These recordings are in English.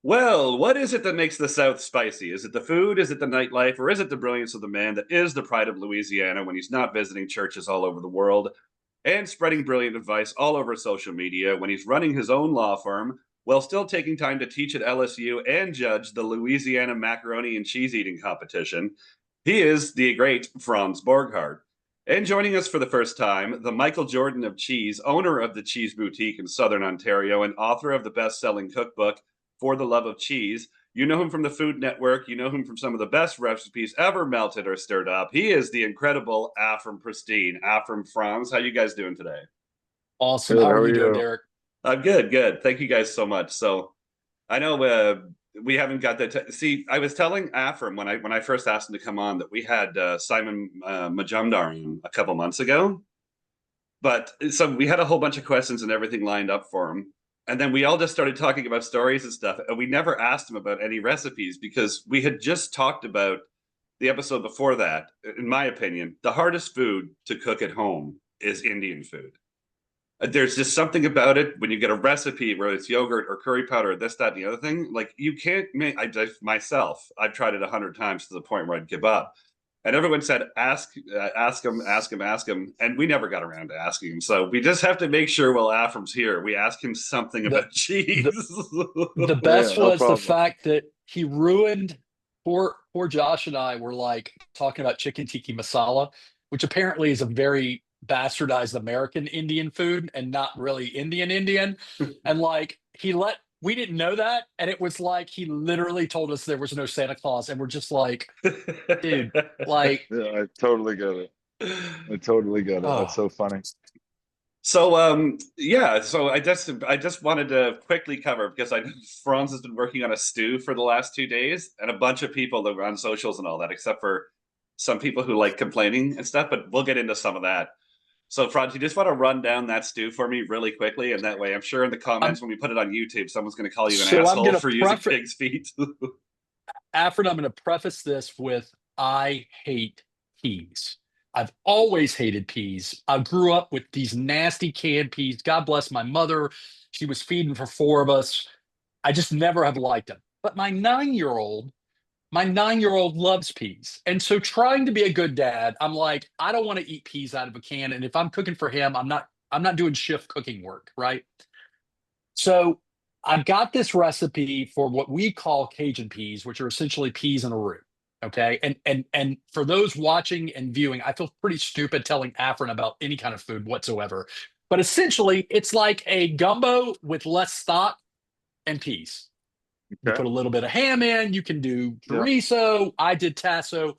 Well, what is it that makes the South spicy? Is it the food? Is it the nightlife? Or is it the brilliance of the man that is the pride of Louisiana when he's not visiting churches all over the world and spreading brilliant advice all over social media when he's running his own law firm while still taking time to teach at LSU and judge the Louisiana macaroni and cheese eating competition? He is the great Franz Borghardt. And joining us for the first time, the Michael Jordan of cheese, owner of the Cheese Boutique in Southern Ontario and author of the best selling cookbook, For the Love of Cheese. You know him from the Food Network. You know him from some of the best recipes ever melted or stirred up. He is the incredible Afram Pristine. Afram Franz, how you guys doing today? Awesome. Good. How How are are you doing, you? Derek? I'm good, good. Thank you guys so much. So I know we haven't got that. See, I was telling Afram when I first asked him to come on that we had Simon Majumdar on a couple months ago. But so we had a whole bunch of questions and everything lined up for him. And then we all just started talking about stories and stuff. And we never asked him about any recipes because we had just talked about the episode before that. In my opinion, the hardest food to cook at home is Indian food. There's just something about it when you get a recipe, whether it's yogurt or curry powder, this, that, and the other thing. Like you can't make. Myself, I've tried it 100 times to the point where I'd give up. And everyone said, ask him, ask him, ask him. And we never got around to asking him. So we just have to make sure while Afram's here, we ask him something The about cheese. the the Yeah, best no was the problem. fact that he ruined poor Josh and I were like talking about chicken tikka masala, which apparently is a very bastardized American Indian food and not really Indian. And like we didn't know that. And it was like he literally told us there was no Santa Claus. And we're just like, dude, like, Yeah, I totally get it. I totally get it. That's oh, so funny. So yeah, so I just wanted to quickly cover because I know Franz has been working on a stew for the last 2 days, and a bunch of people that were on socials and all that, except for some people who like complaining and stuff. But we'll get into some of that. So Franz, you just want to run down that stew for me really quickly, and that way, I'm sure in the I'm comments when we put it on YouTube, someone's going to call you an so I'm asshole gonna for using preface pig's feet. Alfred, I'm gonna preface this with I hate peas. I've always hated peas. I grew up with these nasty canned peas. God bless my mother. She was feeding for four of us. I just never have liked them. But my 9-year old loves peas. And so trying to be a good dad, I'm like, I don't want to eat peas out of a can. And if I'm cooking for him, I'm not doing shift cooking work, right? So I got this recipe for what we call Cajun peas, which are essentially peas in a roux. Okay. And for those watching and viewing, I feel pretty stupid telling Afrin about any kind of food whatsoever. But essentially, it's like a gumbo with less stock and peas. You Okay. put a little bit of ham in, you can do Yeah. chorizo. I did tasso.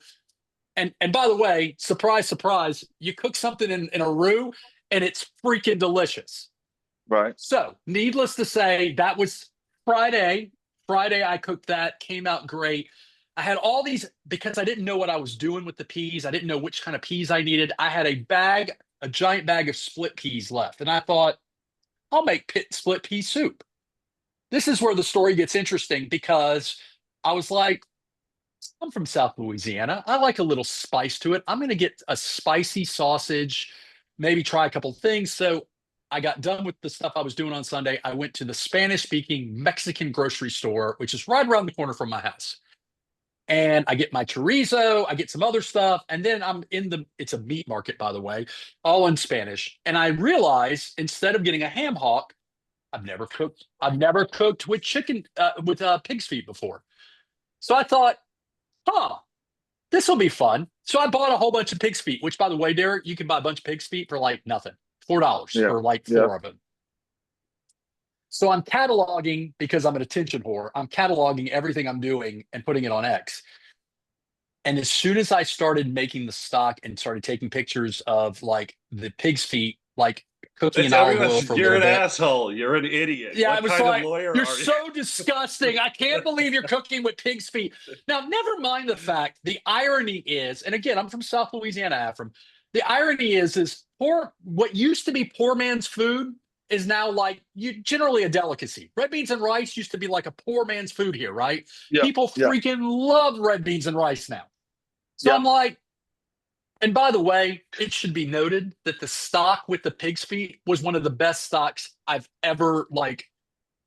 And by the way, surprise, surprise, you cook something in a roux and it's freaking delicious. Right. So, needless to say, that was Friday. Friday, I cooked that, came out great. I had all these because I didn't know what I was doing with the peas. I didn't know which kind of peas I needed. I had a giant bag of split peas left. And I thought, I'll make split pea soup. This is where the story gets interesting because I was like, I'm from South Louisiana. I like a little spice to it. I'm going to get a spicy sausage, maybe try a couple things. So I got done with the stuff I was doing on Sunday. I went to the Spanish speaking Mexican grocery store, which is right around the corner from my house. And I get my chorizo, I get some other stuff. And then it's a meat market, by the way, all in Spanish. And I realize instead of getting a ham hock, I've never cooked with pig's feet before. So I thought, huh, this will be fun. So I bought a whole bunch of pig's feet, which, by the way, Derek, you can buy a bunch of pig's feet for like nothing, $4 Yeah. for like Yeah. four of them. So I'm cataloging because I'm an attention whore. I'm cataloging everything I'm doing and putting it on X. And as soon as I started making the stock and started taking pictures of like the pig's feet, like cooking It's in olive oil everyone's. for a You're little an bit, asshole. You're an idiot. yeah, I What was kind of like, lawyer you're are you? so disgusting. I can't believe you're cooking with pig's feet. Now, never mind the fact, the irony is, and again, I'm from South Louisiana, Afram. The irony is what used to be poor man's food is now like generally a delicacy. Red beans and rice used to be like a poor man's food here, right? Yeah. People Yeah. freaking love red beans and rice now. So Yeah. I'm like, and by the way, it should be noted that the stock with the pig's feet was one of the best stocks I've ever like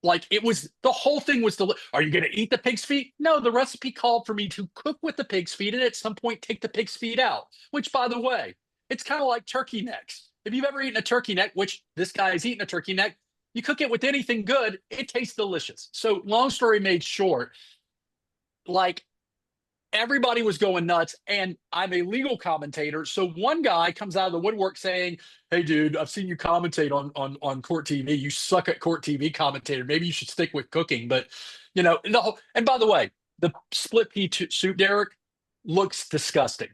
Like it was the whole thing was are you going to eat the pig's feet? No, the recipe called for me to cook with the pig's feet and at some point take the pig's feet out, which by the way, it's kind of like turkey necks. If you've ever eaten a turkey neck, which this guy is eating a turkey neck, you cook it with anything good, it tastes delicious. So long story made short, like everybody was going nuts, and I'm a legal commentator. So one guy comes out of the woodwork saying, "Hey, dude, I've seen you commentate on court TV. You suck at court TV commentator. Maybe you should stick with cooking." But and by the way, the split pea soup, Derek, looks disgusting.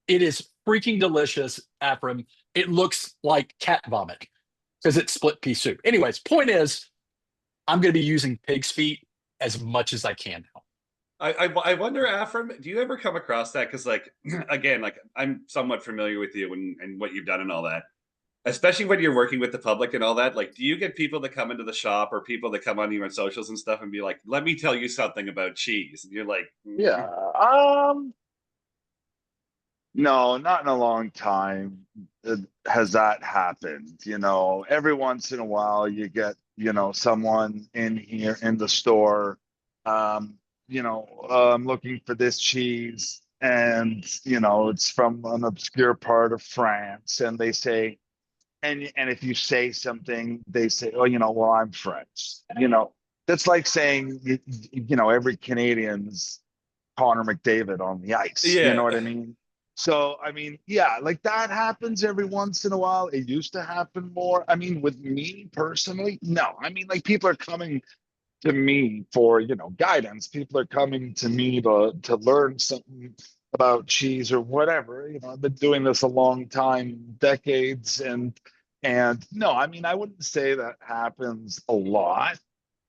It is freaking delicious, Ephraim. It looks like cat vomit because it's split pea soup. Anyways, point is, I'm going to be using pig's feet as much as I can now. I wonder, Afram, do you ever come across that? Because like again, like I'm somewhat familiar with you and what you've done and all that. Especially when you're working with the public and all that, like, do you get people that come into the shop or people that come on your socials and stuff and be like, "Let me tell you something about cheese," and you're like, Yeah. No, not in a long time has that happened. Every once in a while you get, someone in here in the store, I'm looking for this cheese and, it's from an obscure part of France. And they say, and if you say something, they say, "Oh, well, I'm French." That's like saying, every Canadian's Connor McDavid on the ice. You know yeah. what I mean? So, I mean, yeah, like that happens every once in a while. It used to happen more. I mean, with me personally, no. I mean, like people are coming to me for, guidance. People are coming to me to learn something about cheese or whatever. I've been doing this a long time, decades, and no, I mean, I wouldn't say that happens a lot.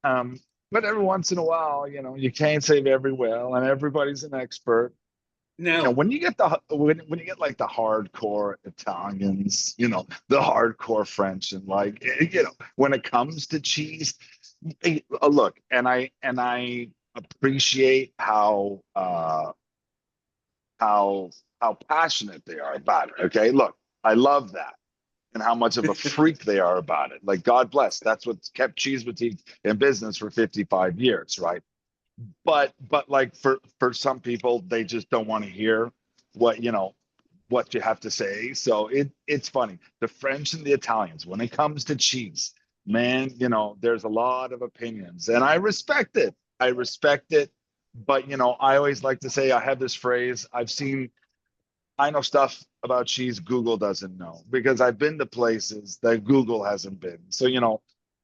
But every once in a while, you can't save every whale, and everybody's an expert. Now, When you get when you get like the hardcore Italians, the hardcore French, and like when it comes to cheese, look, and I appreciate how passionate they are about it. Okay, look, I love that, and how much of a freak they are about it. Like God bless, that's what's kept Cheese Boutique in business for 55 years, right? But like for some people, they just don't want to hear what what you have to say. So it's funny. The French and the Italians, when it comes to cheese, man, there's a lot of opinions, and I respect it. I respect it. But I always like to say, I have this phrase. I know stuff about cheese Google doesn't know, because I've been to places that Google hasn't been. So,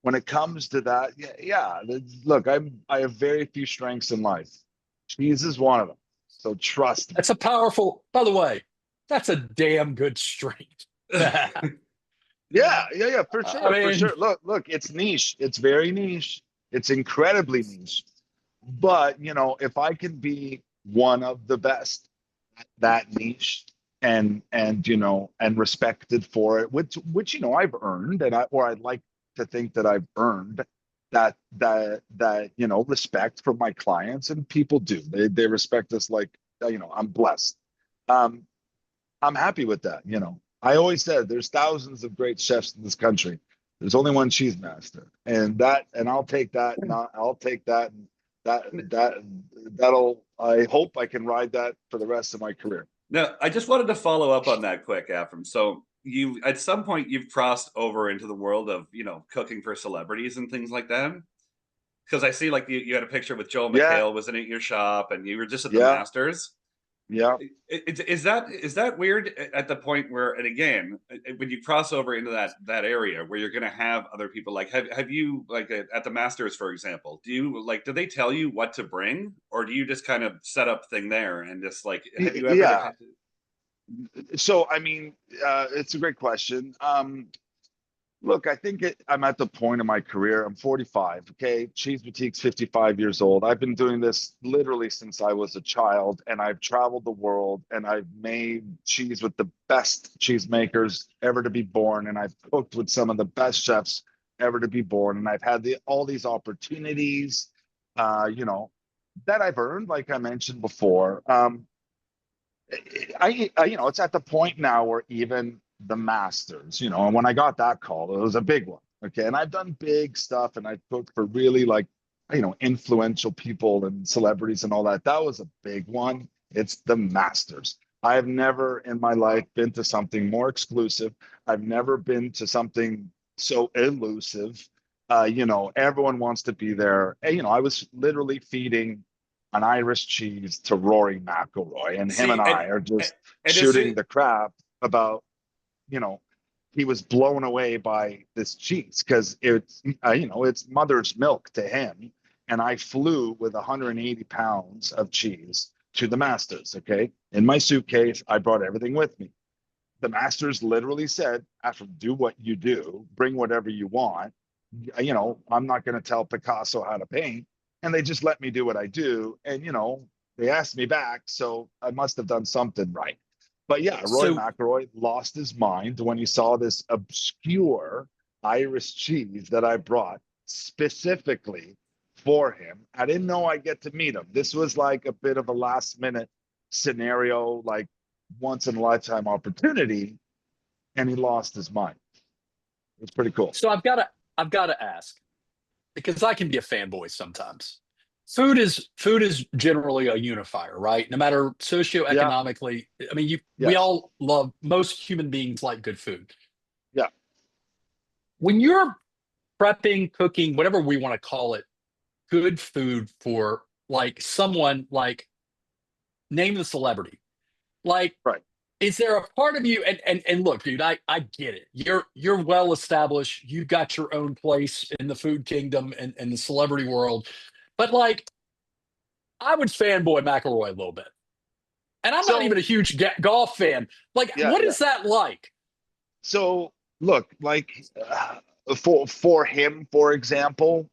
when it comes to that, yeah, look, I have very few strengths in life. Cheese is one of them. So trust me. That's a powerful, by the way, that's a damn good strength. I Yeah, for sure, for mean, sure. Look, it's niche. It's very niche. It's incredibly niche. But, if I can be one of the best at that niche, and respected for it, which I've earned, or I'd like to think that I've earned that respect from my clients, and people do. They respect us like, I'm blessed. Um, I'm happy with that. I always said there's thousands of great chefs in this country. There's only one cheese master, and I'll take that, and I'll take that, and that'll. I hope I can ride that for the rest of my career. now, I just wanted to follow up on that quick, Afram. So you, at some point, you've crossed over into the world of cooking for celebrities and things like that. Because I see like you had a picture with Joel Yeah, McHale was in at your shop, and you were just at the yeah, Masters. yeah. Is that weird at the point where, and again, when you cross over into that area where you're going to have other people, like have you like at the Masters, for example, do they tell you what to bring, or do you just kind of set up thing there and just like, have you ever Yeah. So, I mean, it's a great question. Look, I think I'm at the point of my career. I'm 45. Okay. Cheese Boutique's 55 years old. I've been doing this literally since I was a child, and I've traveled the world, and I've made cheese with the best cheesemakers ever to be born. And I've cooked with some of the best chefs ever to be born. And I've had all these opportunities, uh, you know, that I've earned, like I mentioned before. It's at the point now where even the Masters, and when I got that call, it was a big one. Okay. And I've done big stuff and I've cooked for really like, influential people and celebrities and all that. That was a big one. It's the Masters. I have never in my life been to something more exclusive. I've never been to something so elusive. Everyone wants to be there. And, I was literally feeding an Irish cheese to Rory McIlroy, and him and See, I are and just and as shooting soon the crap about, you know, he was blown away by this cheese because it's mother's milk to him. And I flew with 180 pounds of cheese to the Masters. Okay. In my suitcase, I brought everything with me. The Masters literally said, after do what you do, bring whatever you want. I'm not going to tell Picasso how to paint. And they just let me do what I do. And, they asked me back. So I must have done something right. But yeah, Roy So McIlroy lost his mind when he saw this obscure Irish cheese that I brought specifically for him. I didn't know I'd get to meet him. This was like a bit of a last minute scenario, like once in a lifetime opportunity, and he lost his mind. It's pretty cool. so I've got to ask, because I can be a fanboy sometimes. Food is generally a unifier, right? No matter Yeah, socioeconomically. I mean, we yes, all love, most human beings like good food. yeah. When you're prepping, cooking, whatever we want to call it, good food for like someone like, name the celebrity. Like, Right. is there a part of you, and look, dude, I get it. You're well established. You've got your own place in the food kingdom and the celebrity world. But like, I would fanboy McElroy a little bit. And I'm not even So a huge golf fan. Like, yeah, what yeah. is that like? So look, like for him, for example,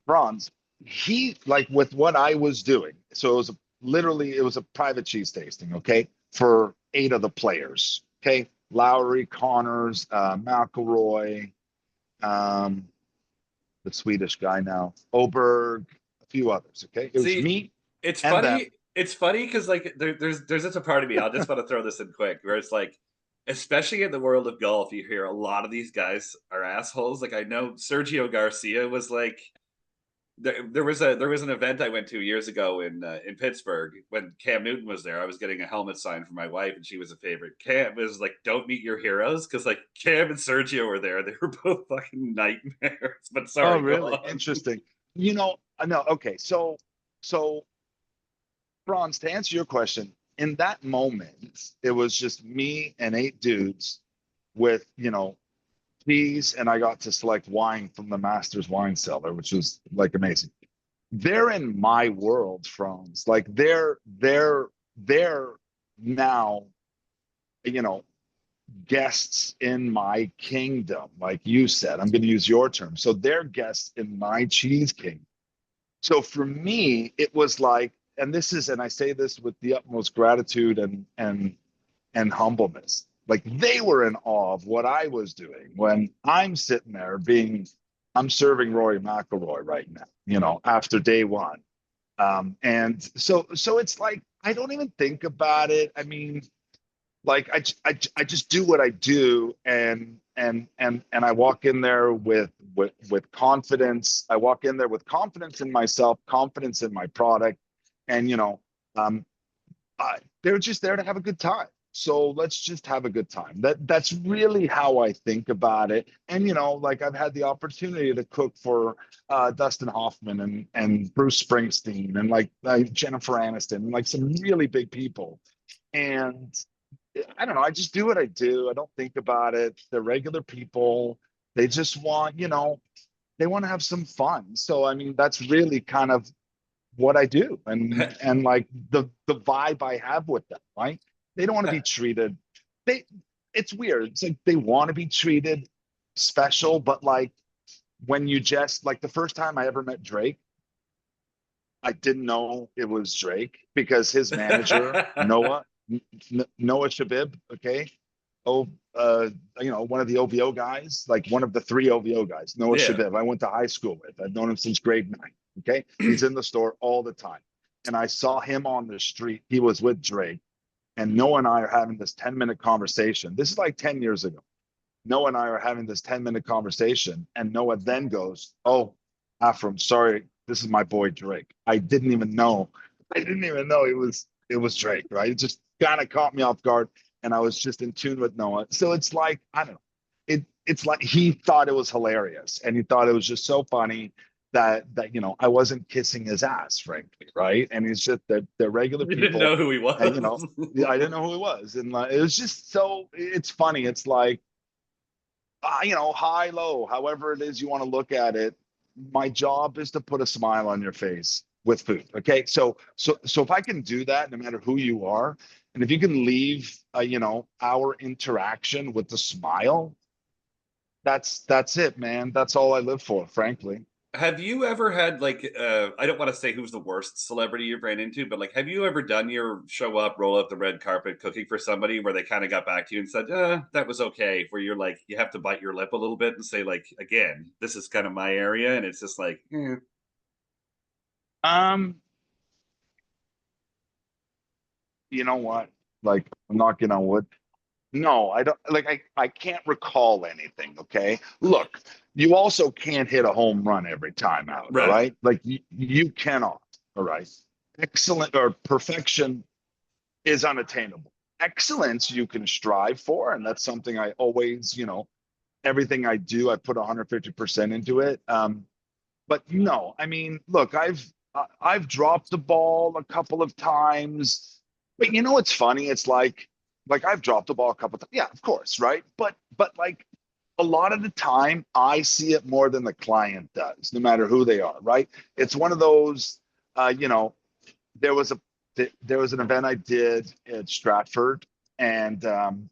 Franz, he like with what I was doing. So it was a private cheese tasting, okay, for 8 of the players. Okay. Lowry, Connors, McElroy, um, the Swedish guy now, Oberg, a few others. Okay. It was see, me it's and funny. them. It's funny because like there's just a part of me. I'll just want to throw this in quick, where it's like, especially in the world of golf, you hear a lot of these guys are assholes. Like I know Sergio Garcia was like, there was an event I went to years ago in Pittsburgh when Cam Newton was there. I was getting a helmet signed for my wife, and she was a favorite. Cam was like, "Don't meet your heroes," because like Cam and Sergio were there. They were both fucking nightmares. But Oh, sorry, go really? on. Interesting. No, okay. So Franz, to answer your question, in that moment, it was just me and 8 dudes with, cheese, and I got to select wine from the Master's wine cellar, which was like amazing. They're in my world, Franz. Like they're now, you know, guests in my kingdom, like you said. I'm going to use your term. So they're guests in my cheese kingdom. So for me, it was like, and I say this with the utmost gratitude and humbleness. Like they were in awe of what I was doing when I'm sitting there I'm serving Rory McIlroy right now, after day one. And so it's like, I don't even think about it. I mean, like I just do what I do, and I walk in there with confidence. I walk in there with confidence in myself, confidence in my product, and um, they're just there to have a good time. So let's just have a good time. That's really how I think about it. And like I've had the opportunity to cook for Dustin Hoffman and Bruce Springsteen and like Jennifer Aniston and like some really big people. And I don't know. I just do what I do. I don't think about it. They're regular people. They just want, they want to have some fun. So I mean, that's really kind of what I do, and like the vibe I have with them. Right? They don't want to be treated. They. It's weird. It's like they want to be treated special, but like when you just like the first time I ever met Drake, I didn't know it was Drake because his manager Noah Shabib, okay, oh, one of the OVO guys, like one of the 3 OVO guys, Noah Yeah. Shabib. I went to high school with. I've known him since grade 9. Okay, he's in the store all the time, and I saw him on the street. He was with Drake, and Noah and I are having this 10-minute conversation. This is like 10 years ago, Noah and I are having this 10-minute conversation, and Noah then goes, "Oh, Afram, sorry, this is my boy Drake. I didn't even know. I didn't even know it was Drake, right? It just kind of caught me off guard, and I was just in tune with Noah. So it's like, I don't know. It's like he thought it was hilarious, and he thought it was just so funny that I wasn't kissing his ass, frankly, right? And he's just that they're regular You didn't people, know who he and was. I didn't know who he was, and like, it was just so it's funny. It's like high, low, however it is you want to look at it. My job is to put a smile on your face with food. Okay. So if I can do that, no matter who you are, and if you can leave, our interaction with the smile, that's it, man. That's all I live for, frankly. Have you ever had like I don't want to say who's the worst celebrity you've ran into, but like have you ever done your show up, roll up the red carpet cooking for somebody where they kind of got back to you and said, that was okay, where you're like you have to bite your lip a little bit and say like, again, this is kind of my area, and it's just like, Um, you know what? Like, I'm knocking on wood. No, I don't like I can't recall anything, okay? Look, you also can't hit a home run every time out, all right. right? Like you cannot, all right? Excellent or perfection is unattainable. Excellence you can strive for, and that's something I always, everything I do, I put 150% into it. But no, I mean, look, I've dropped the ball a couple of times, but it's funny. It's like I've dropped the ball a couple of times. Yeah, of course, right? But like a lot of the time, I see it more than the client does, no matter who they are, right? It's one of those, uh, you know, there was a there was an event I did at Stratford, and like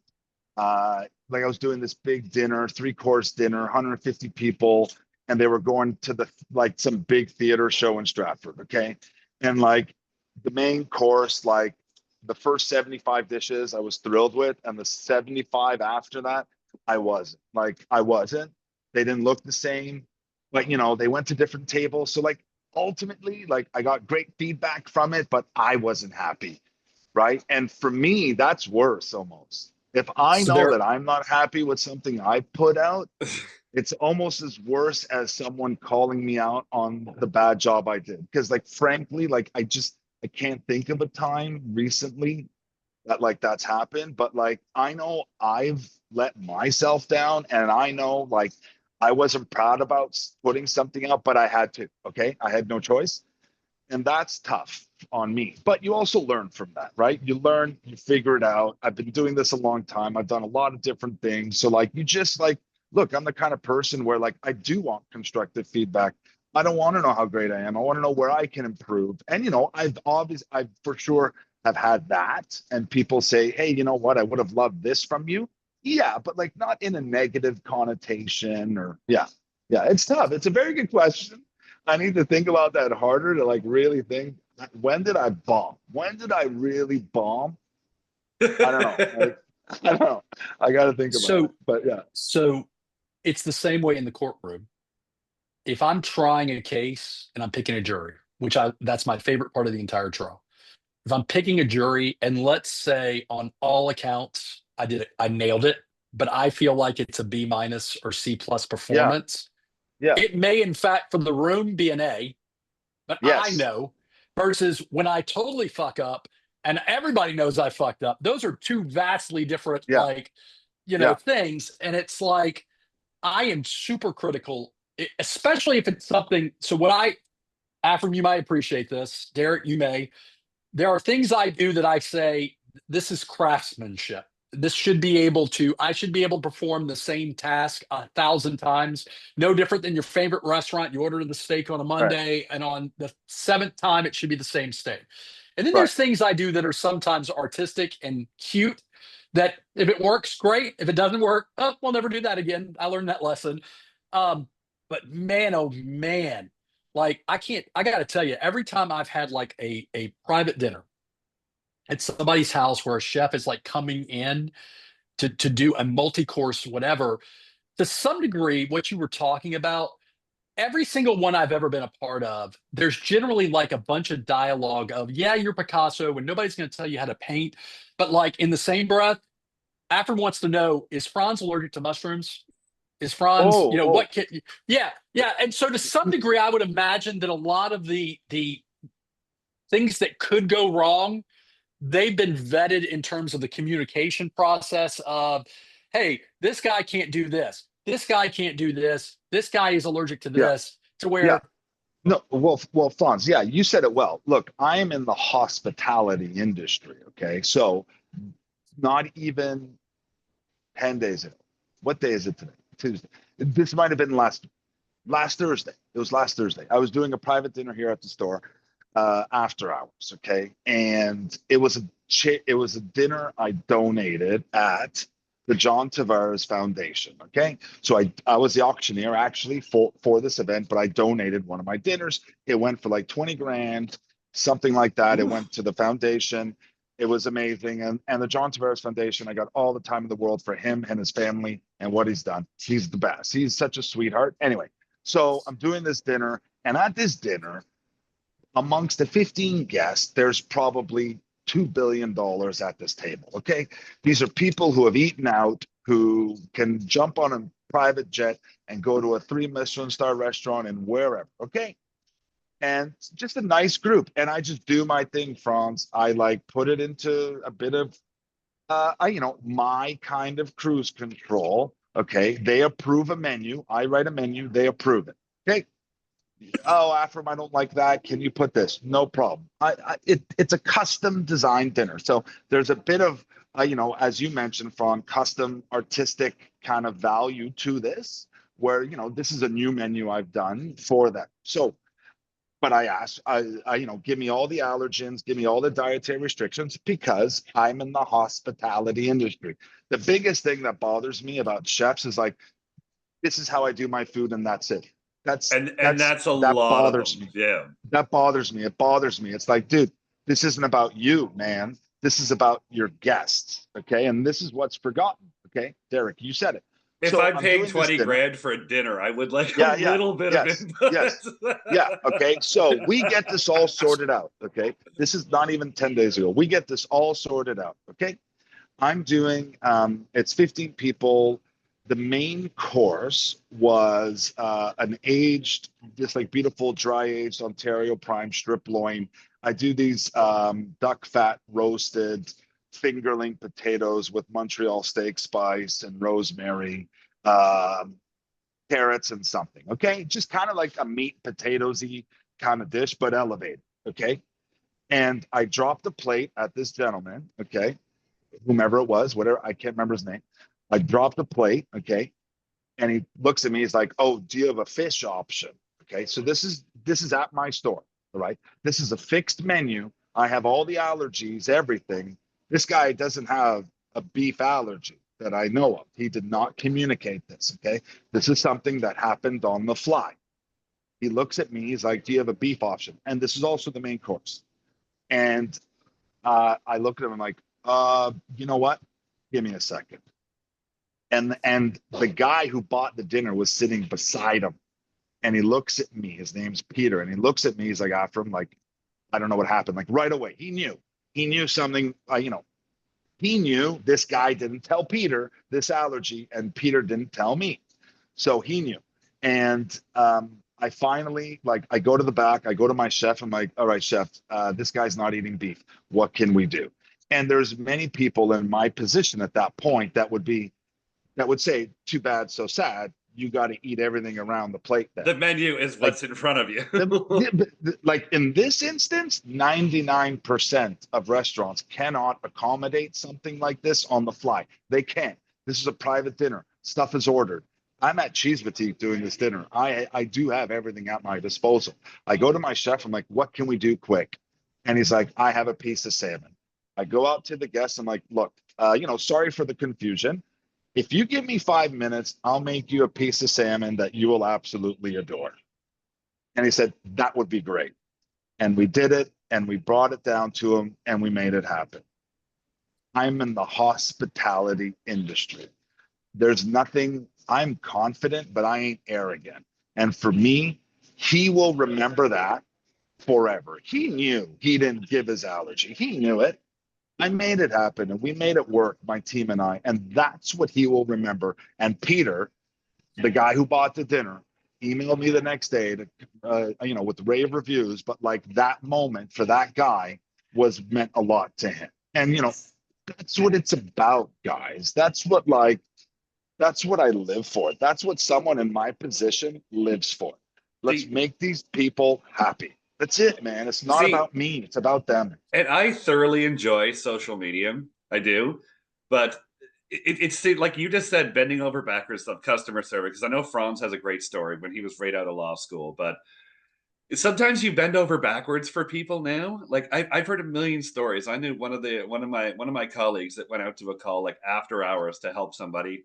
I was doing this big dinner, 3-course dinner, 150 people, and they were going to the like some big theater show in Stratford. Okay. And like the main course, like the first 75 dishes I was thrilled with, and the 75 after that, I wasn't. They didn't look the same, but they went to different tables. So like ultimately, like I got great feedback from it, but I wasn't happy. Right. And for me, that's worse almost. If I So know there, that I'm not happy with something I put out, it's almost as worse as someone calling me out on the bad job I did. Because like frankly, like I can't think of a time recently that like that's happened. But like I know I've let myself down, and I know like I wasn't proud about putting something out, but I had to. Okay. I had no choice, and that's tough on me. But you also learn from that, right? You learn, you figure it out. I've been doing this a long time. I've done a lot of different things. So like you just like look, I'm the kind of person where like I do want constructive feedback. I don't want to know how great I am. I want to know where I can improve. And I've for sure have had that, and people say, hey, you know what, I would have loved this from you. Yeah, but like not in a negative connotation. Or yeah, it's tough. It's a very good question. I need to think about that harder to like really think. When did I bomb? When did I really bomb? I don't know. Like, I don't know. I got to think about it. so, But yeah, so it's the same way in the courtroom. If I'm trying a case and I'm picking a jury, that's my favorite part of the entire trial. If I'm picking a jury, and let's say on all accounts I did it, I nailed it, but I feel like it's a B minus or C plus yeah, performance, yeah, it may in fact from the room be an A, but I yes, know, versus when I totally fuck up and everybody knows I fucked up. Those are two vastly different, yeah, yeah, things. And it's like, I am super critical, especially if it's something. So, Afram, you might appreciate this. Derek, you may. There are things I do that I say, this is craftsmanship. I should be able to perform the same task 1,000 times. No different than your favorite restaurant. You order the steak on a right, Monday, and on the seventh time, it should be the same steak. And then right, there's things I do that are sometimes artistic and cute, that if it works, great. If it doesn't work, oh, we'll never do that again. I learned that lesson. Um, but man, oh man, like I got to tell you, every time I've had like a private dinner at somebody's house where a chef is like coming in to do a multi-course whatever, to some degree what you were talking about, every single one I've ever been a part of, there's generally like a bunch of dialogue of, yeah, you're Picasso and nobody's going to tell you how to paint, but like in the same breath, Afrin wants to know, is Franz allergic to mushrooms? Is Franz, Oh, what oh, can, yeah, yeah. And so to some degree, I would imagine that a lot of the things that could go wrong, they've been vetted in terms of the communication process of, hey, this guy can't do this. This guy can't do this. This guy is allergic to yeah, this, to yeah. where, No, well, Fonz, yeah, you said it well. Look, I am in the hospitality industry. Okay, so not even 10 days ago. What day is it today? Tuesday. This might have been last Thursday. It was last Thursday. I was doing a private dinner here at the store after hours. Okay, and it was a dinner I donated at the John Tavares Foundation. Okay, so I was the auctioneer actually for this event, but I donated one of my dinners. It went for like 20 grand, something like that. It Ooh. went to the foundation. It was amazing. And the John Tavares Foundation, I got all the time in the world for him and his family and what he's done. He's the best. He's such a sweetheart. Anyway, so I'm doing this dinner, and at this dinner, amongst the 15 guests, there's probably $2 billion at this table. Okay. These are people who have eaten out, who can jump on a private jet and go to a 3 Michelin star restaurant and wherever. Okay. And just a nice group. And I just do my thing, Franz. I like put it into a bit of, my kind of cruise control. Okay. They approve a menu. I write a menu. They approve it. Okay. Oh, Afram, I don't like that. Can you put this? No problem. It's a custom design dinner. So there's a bit of, as you mentioned, from custom artistic kind of value to this, where, this is a new menu I've done for them. So, but I asked, give me all the allergens, give me all the dietary restrictions, because I'm in the hospitality industry. The biggest thing that bothers me about chefs is like, this is how I do my food and that's it. And that's a That lot of bothers them. me. Yeah. That bothers me. It bothers me. It's like, dude, this isn't about you, man. This is about your guests. Okay. And this is what's forgotten. Okay. Derek, you said it. If So I'm I'm paying doing this 20 dinner. grand for a dinner, I would like a Yeah, yeah. little bit of Yes. input. Yes. Yeah. Okay. So we get this all sorted out. Okay. This is not even 10 days ago. We get this all sorted out. Okay. I'm doing, it's 15 people. The main course was an aged, just like beautiful dry aged Ontario prime strip loin. I do these duck fat roasted fingerling potatoes with Montreal steak spice and rosemary, um, carrots and something. Okay, just kind of like a meat potatoesy kind of dish, but elevated. Okay, and I dropped a plate at this gentleman. Okay, whomever it was, whatever, I can't remember his name. I dropped a plate, okay, and he looks at me. He's like, "Oh, do you have a fish option?" Okay, so this is at my store, all right? This is a fixed menu. I have all the allergies, everything. This guy doesn't have a beef allergy that I know of. He did not communicate this. Okay, this is something that happened on the fly. He looks at me. He's like, "Do you have a beef option?" And this is also the main course. And I look at him. I'm like, you know what? Give me a second. And the guy who bought the dinner was sitting beside him, and he looks at me. His name's Peter, and he looks at me. He's like, after him, like, I don't know what happened. Like right away, he knew something. He knew this guy didn't tell Peter this allergy, and Peter didn't tell me, so he knew. And I finally, like, I go to the back. I go to my chef. I'm like, all right, chef, this guy's not eating beef. What can we do? And there's many people in my position at that point that would say, too bad, so sad. You got to eat everything around the plate then. The menu is Like, what's in front of you. like in this instance, 99% of restaurants cannot accommodate something like this on the fly. They can't. This is a private dinner. Stuff is ordered. I'm at Cheese Boutique doing this dinner. I do have everything at my disposal. I go to my chef. I'm like, what can we do quick? And he's like, I have a piece of salmon. I go out to the guests. I'm like, look, sorry for the confusion. If you give me 5 minutes, I'll make you a piece of salmon that you will absolutely adore. And he said, that would be great. And we did it, and we brought it down to him, and we made it happen. I'm in the hospitality industry. There's nothing, I'm confident, but I ain't arrogant. And for me, he will remember that forever. He knew he didn't give his allergy. He knew it. I made it happen and we made it work, my team and I. And that's what he will remember. And Peter, the guy who bought the dinner, emailed me the next day to, with rave reviews. But like that moment for that guy was meant a lot to him. And, that's what it's about, guys. That's what I live for. That's what someone in my position lives for. Let's See, make these people happy. That's it, man. It's not see, about me. It's about them. and I thoroughly enjoy social media. I do, but it's like you just said, bending over backwards of customer service. Because I know Franz has a great story when he was right out of law school, but sometimes you bend over backwards for people now. Like I've heard a million stories. I knew one of my colleagues that went out to a call like after hours to help somebody,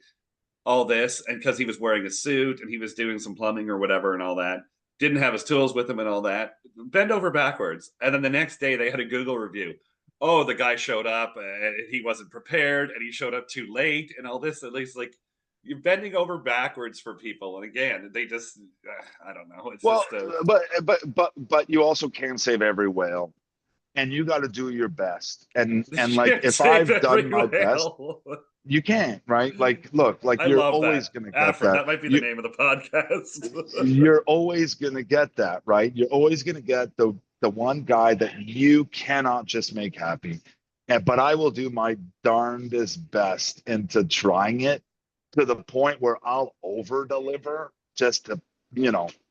all this, and because he was wearing a suit and he was doing some plumbing or whatever and all that, didn't have his tools with him and all that, bend over backwards. And then the next day they had a Google review. Oh, the guy showed up and he wasn't prepared and he showed up too late and all this. At least like you're bending over backwards for people. And again, they just, I don't know. It's Well, just but you also can't save every whale, and you got to do your best. And like can't if save I've every done my best, whale. you can't, right? Like, look, like I you're love always that. gonna get Afrin, that. that might be the name of the podcast. You're always gonna get that, right? You're always gonna get the one guy that you cannot just make happy. But I will do my darndest best into trying it to the point where I'll over deliver just to,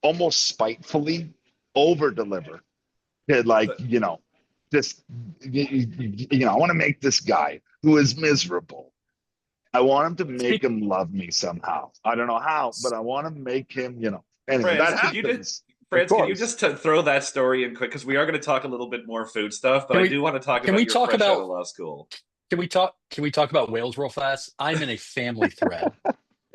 almost spitefully over deliver. Like, just, I want to make this guy who is miserable. I want him to make Speak, him love me somehow. I don't know how, but I want to make him, anyway, France, that could you just happens, of France, could you course. just throw that story in quick? Because we are going to talk a little bit more food stuff, but can I we do want to talk can about we your talk fresh out about of law school. can we talk about whales real fast? I'm in a family thread.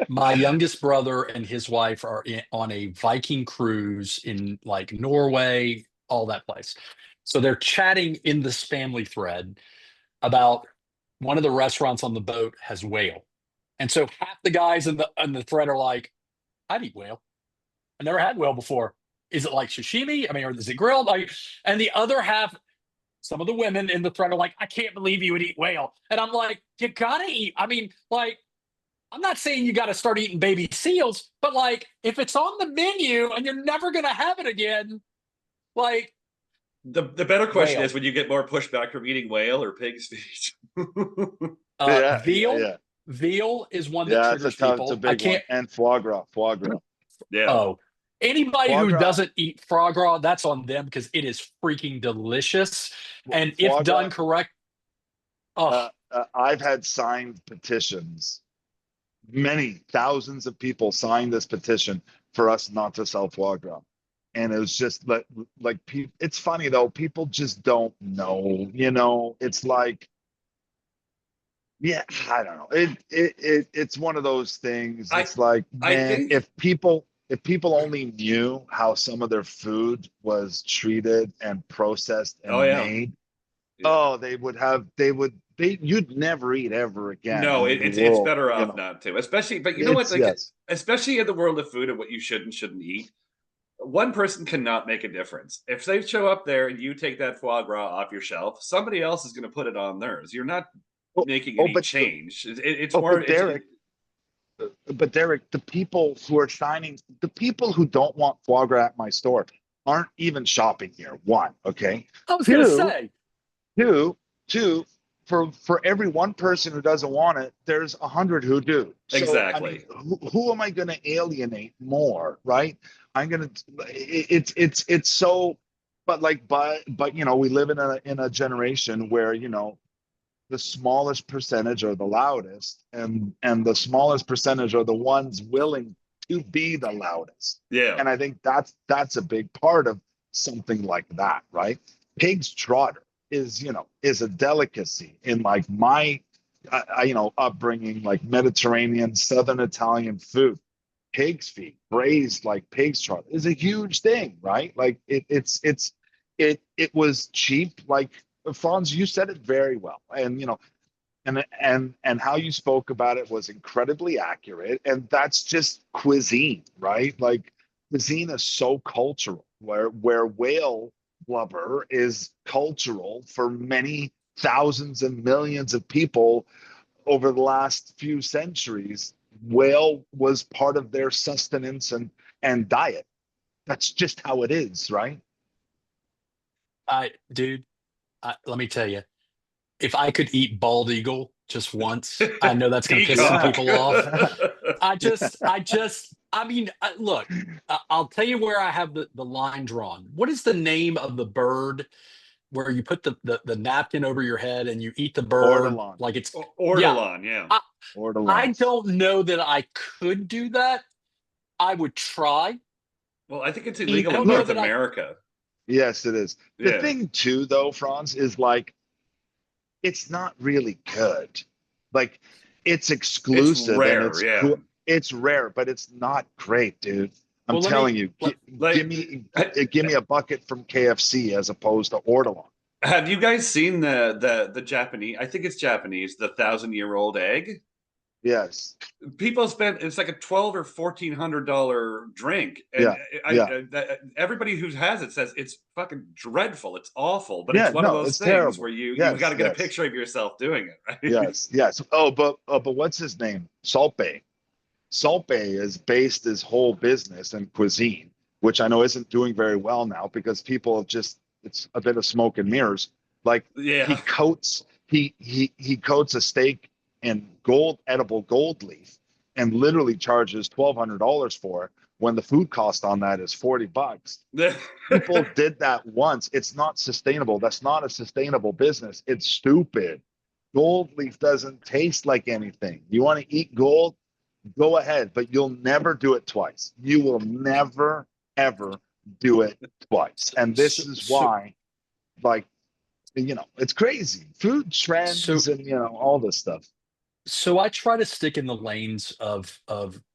My youngest brother and his wife are on a Viking cruise in like Norway, all that place. So they're chatting in this family thread about one of the restaurants on the boat has whale. And so half the guys in the thread are like, I'd eat whale. I never had whale before. Is it like sashimi? I mean, or is it grilled? Like, and the other half, some of the women in the thread are like, I can't believe you would eat whale. And I'm like, you gotta eat. I mean, like, I'm not saying you got to start eating baby seals, but like if it's on the menu and you're never gonna have it again, like The better question whale. is, would you get more pushback from eating whale or pig's feet? Yeah, yeah, Veal, yeah. veal is one that Yeah, triggers it's a people. I big one. can't. And foie gras, foie gras. Yeah. Oh, anybody Foie who gras, doesn't eat foie gras, that's on them because it is freaking delicious. And if foie done gras. correct, oh, I've had signed petitions. Many thousands of people signed this petition for us not to sell foie gras. And it was just like people. It's funny though, people just don't know. It's like, yeah, I don't know. It's one of those things. I It's like, I man, think if people only knew how some of their food was treated and processed oh and yeah. made, Yeah. oh, you'd never eat ever again No, in the it's world. better off not to. Especially, but you know what? It's Like, yes. especially in the world of food and what you should and shouldn't eat, one person cannot make a difference. If they show up there and you take that foie gras off your shelf, somebody else is going to put it on theirs. You're not Oh, making oh, any but change. It's oh, more. but Derek, the people who are signing, the people who don't want foie gras at my store aren't even shopping here. One, okay. I was gonna Two, say, two, two. For every one person who doesn't want it, there's 100 who do. So I mean, Exactly. who am I going to alienate more, right? I'm gonna. It's so. But we live in a generation where the smallest percentage are the loudest, and the smallest percentage are the ones willing to be the loudest. Yeah. And I think that's a big part of something like that, right? Pig's trotter is a delicacy in like my upbringing, like Mediterranean Southern Italian food. Pig's feet braised like pig's trotter is a huge thing, right? Like it was cheap. Like Franz, you said it very well, and how you spoke about it was incredibly accurate. And that's just cuisine, right? Like cuisine is so cultural, where whale blubber is cultural for many thousands and millions of people over the last few centuries. Whale was part of their sustenance and diet. That's just how it is, right? Dude, let me tell you, if I could eat bald eagle just once, I know that's going to piss some Peacock. people off. I mean, look, I'll tell you where I have the line drawn. What is the name of the bird where you put the napkin over your head and you eat the bird Ortolan. like it's, yeah. Ortolan, yeah. I Ortolans. don't know that I could do that. I would try. Well, I think it's I illegal in don't know North that I, America. Yes, it is. The Yeah. thing too, though, Franz, is like it's not really good. Like it's It's exclusive and rare, it's yeah. cool. It's rare, but it's not great, dude. I'm well, telling you, Like, give me a bucket from KFC as opposed to Ortolan. have you guys seen the Japanese? I think it's Japanese, the 1,000-year-old egg. Yes. People spend it's like a $1,200 or $1,400 drink, and Yeah. Yeah. everybody who has it says it's fucking dreadful. It's awful, but it's Yeah. one of No, those it's things where terrible. you got Yes. to get a Yes. picture of yourself doing it, right? Yes. Yes. But what's his name? Salt Bay. Salt Bay has based his whole business and cuisine, which I know isn't doing very well now because people have just it's a bit of smoke and mirrors. Like Yeah. he coats a steak in edible gold leaf and literally charges $1,200 for it when the food cost on that is $40. People did that once. It's not sustainable. That's not a sustainable business. It's stupid. Gold leaf doesn't taste like anything. You want to eat gold? Go ahead, but you'll never do it twice. You will never, ever do it twice. And this is why, like, it's crazy. Food so, trends and, all this stuff. so I try to stick in the lanes of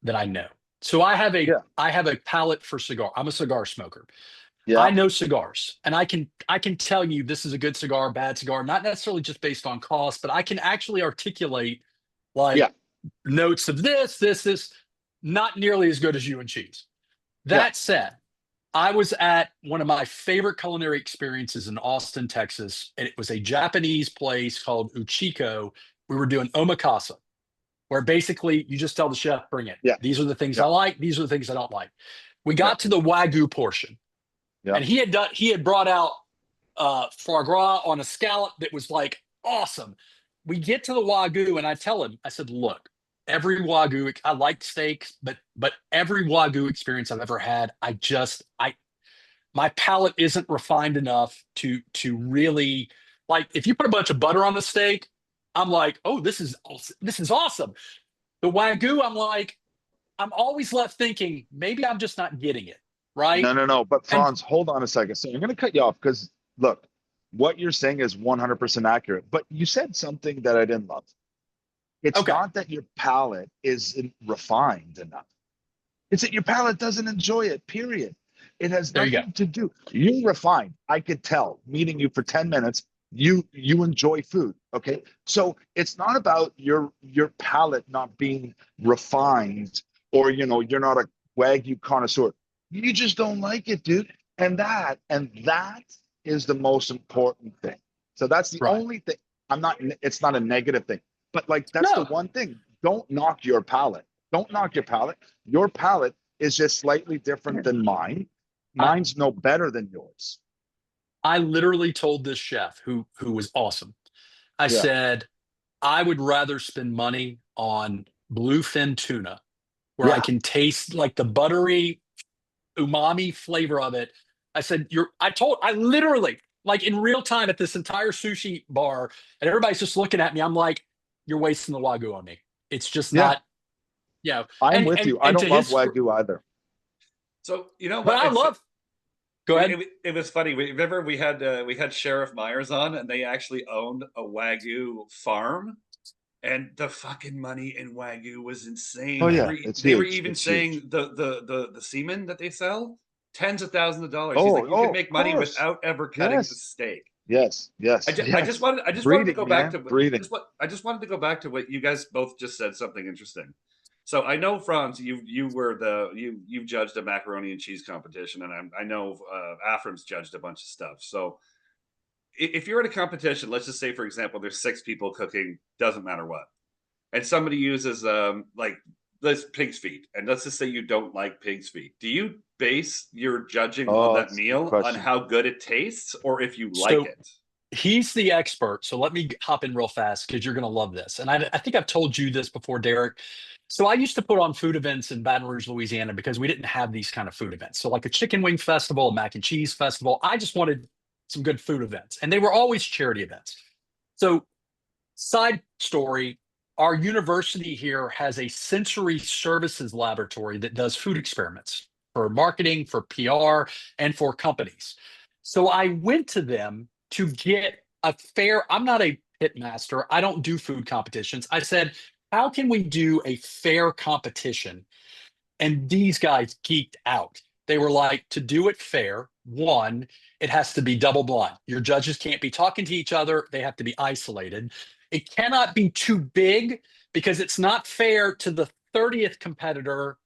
that I know. So I have a palate for cigar. I'm a cigar smoker. I Yeah. know cigars, and I can tell you this is a good cigar, bad cigar, not necessarily just based on cost, but I can actually articulate Yeah. like notes of this, not nearly as good as you and cheese. Yeah. That said, I was at one of my favorite culinary experiences in Austin, Texas, and it was a Japanese place called Uchiko. We were doing omakase, where basically you just tell the chef, bring it. Yeah. These are the things Yeah. I like. These are the things I don't like. We Yeah. got to the Wagyu portion, Yeah. and he had brought out foie gras on a scallop that was like awesome. We get to the Wagyu, and I tell him, I said, look, every Wagyu, I like steaks, but every Wagyu experience I've ever had, my palate isn't refined enough to really like. If you put a bunch of butter on the steak, I'm like, oh, this is awesome. The Wagyu, I'm like, I'm always left thinking maybe I'm just not getting it right. No, no, no. But And Franz, hold on a second. So I'm going to cut you off because look, what you're saying is 100% accurate. But you said something that I didn't love. It's okay, not that your palate isn't refined enough. It's that your palate doesn't enjoy it, period. It has there you go. nothing to do. You're refined. I could tell, meeting you for 10 minutes, you enjoy food. Okay. So it's not about your palate not being refined or you're not a Wagyu connoisseur. You just don't like it, dude. And that is the most important thing. So that's the Right. only thing. It's not a negative thing. But like that's the No, one thing. Don't knock your palate. Don't knock your palate. Your palate is just slightly different than mine. I, Mine's no better than yours. I literally told this chef who was awesome. I Yeah. said, I would rather spend money on bluefin tuna where I Yeah. can taste like the buttery umami flavor of it. I said, I literally, like in real time at this entire sushi bar, and everybody's just looking at me. I'm like, you're wasting the Wagyu on me. It's just Yeah. not, you know, I'm and, with and, you. I and don't to love his, Wagyu either. So you know but what? I love, go ahead. It was funny. Remember we had Sheriff Myers on, and they actually owned a Wagyu farm, and the fucking money in Wagyu was Oh insane. They yeah, were it's they were huge. even It's huge. saying the semen that they sell, tens of thousands of dollars. He's Oh, like, you can oh, of make money course. without ever cutting the Yes. steak. Yes. Yes. Yes. I just wanted to Breeding, go back man. to Breeding. I just wanted to go back to what you guys both just said, something interesting. So I know, Franz, you've judged a macaroni and cheese competition, and I know Afram's judged a bunch of stuff. So if you're at a competition, let's just say, for example, there's 6 people cooking, doesn't matter what, and somebody uses like this pig's feet, and let's just say you don't like pig's feet. Do you base your judging on that that's a good meal on question. how good it tastes, or if you like So it? he's the expert. So let me hop in real fast because you're going to love this. And I think I've told you this before, Derek. So I used to put on food events in Baton Rouge, Louisiana, because we didn't have these kind of food events. So like a chicken wing festival, a mac and cheese festival. I just wanted some good food events, and they were always charity events. So side story, our university here has a sensory services laboratory that does food experiments for marketing, for PR, and for companies. So I went to them to get a fair, I'm not a pit master. I don't do food competitions. I said, how can we do a fair competition? And these guys geeked out. They were like, to do it fair, one, it has to be double blind. Your judges can't be talking to each other, they have to be isolated. It cannot be too big because it's not fair to the 30th competitor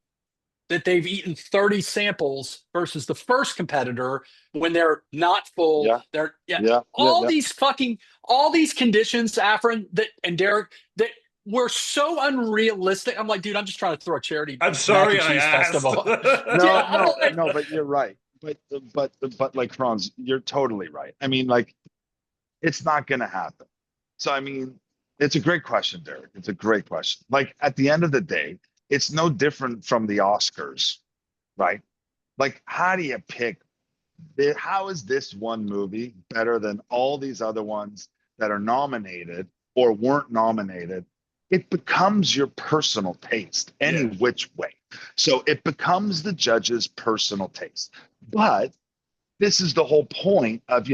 that they've eaten 30 samples versus the first competitor when they're not full. Yeah, They're, yeah, yeah, yeah, all yeah. these fucking, all these conditions, Afrin, that, and Derek, that were so unrealistic. I'm like, dude, I'm just trying to throw a charity I'm mac and sorry, I cheese asked. festival. No, Yeah, I'm no, like, no, but you're right. But like Franz, you're totally right. I mean, like, it's not going to happen. So, I mean, it's a great question, Derek. It's a great question. Like, at the end of the day, it's no different from the Oscars, right? Like, how do you pick? How is this one movie better than all these other ones that are nominated or weren't nominated? It becomes your personal taste any Yeah. which way. So it becomes the judge's personal taste. But this is the whole point of,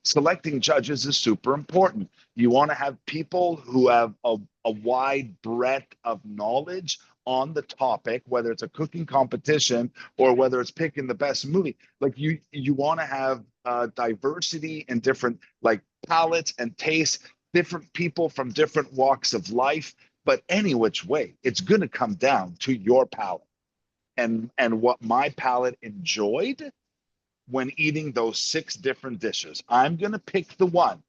selecting judges is super important. You want to have people who have a wide breadth of knowledge on the topic, whether it's a cooking competition or whether it's picking the best movie. Like you want to have diversity and different like palates and tastes, different people from different walks of life. But any which way, it's going to come down to your palate and what my palate enjoyed when eating those 6 different dishes. I'm going to pick the one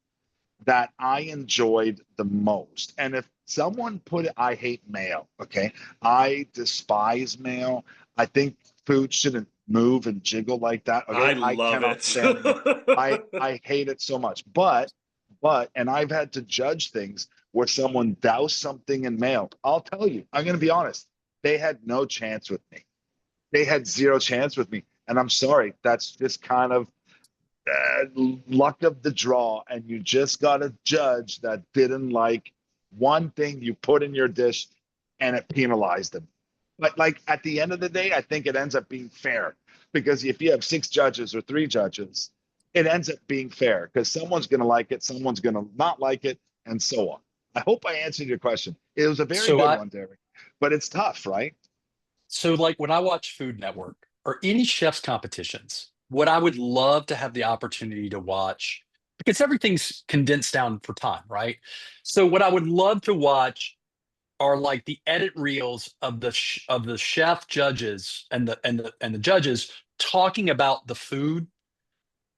that I enjoyed the most. And if someone put it, I hate mayo. Okay. I despise mayo. I think food shouldn't move and jiggle like that. I Okay. I love cannot it. stand it. I hate it so much. And I've had to judge things where someone doused something in mayo. I'll tell you, I'm going to be honest. They had no chance with me. They had zero chance with me. And I'm sorry, that's just kind of luck of the draw. And you just got a judge that didn't like one thing you put in your dish and it penalized them. But like at the end of the day, I think it ends up being fair because if you have 6 judges or 3 judges, it ends up being fair because someone's going to like it, someone's going to not like it, and so on. I hope I answered your question. It was a very so good I, one, Derek, but it's tough, right? so like when I watch Food Network or any chef's competitions, what I would love to have the opportunity to watch, because everything's condensed down for time, right? So what I would love to watch are like the edit reels of of the chef judges and the judges talking about the food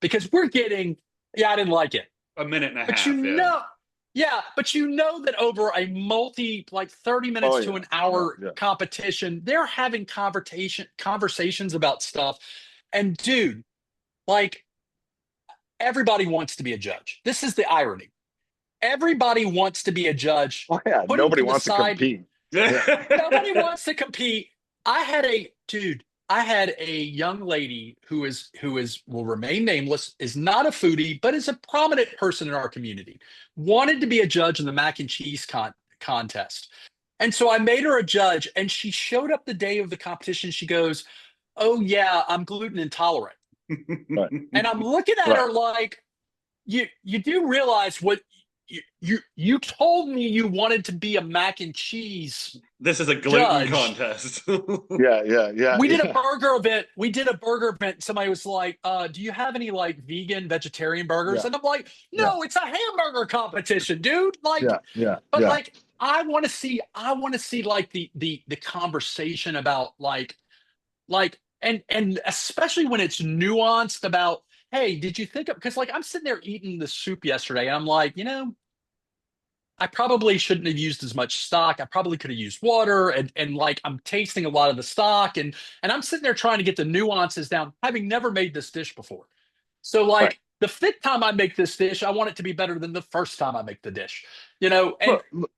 because we're getting, yeah, I didn't like it. A minute and a But half, yeah. yeah, but you know that over a like 30 Oh, minutes to yeah. an Yeah. hour Yeah. competition, they're having conversations about stuff. And dude, like everybody wants to be a judge. This is the irony. Everybody wants to be a judge. Oh, yeah. Put them Nobody to the wants to side. compete. Yeah. Nobody wants to compete. I had a young lady who is will remain nameless, is not a foodie, but is a prominent person in our community. Wanted to be a judge in the mac and cheese contest. And so I made her a judge, and she showed up the day of the competition. She goes, "Oh yeah, I'm gluten intolerant." Right. And I'm looking at Right. her like, you do realize what you told me you wanted to be a mac and cheese This is a gluten judge. contest. Yeah. Yeah. Yeah. We did a Yeah. burger event. We did a burger event. Somebody was like, do you have any like vegan, vegetarian burgers? Yeah. And I'm like, Yeah. no, it's a hamburger competition, dude. Like, Yeah. Yeah. but Yeah. like I want to see like the conversation about like and especially when it's nuanced about hey, did you think of, because like I'm sitting there eating the soup yesterday and I'm like, I probably shouldn't have used as much stock. I probably could have used water, and like I'm tasting a lot of the stock, and I'm sitting there trying to get the nuances down, having never made this dish before. So Right. like the fifth time I make this dish, I want it to be better than the first time I make the dish. And Look,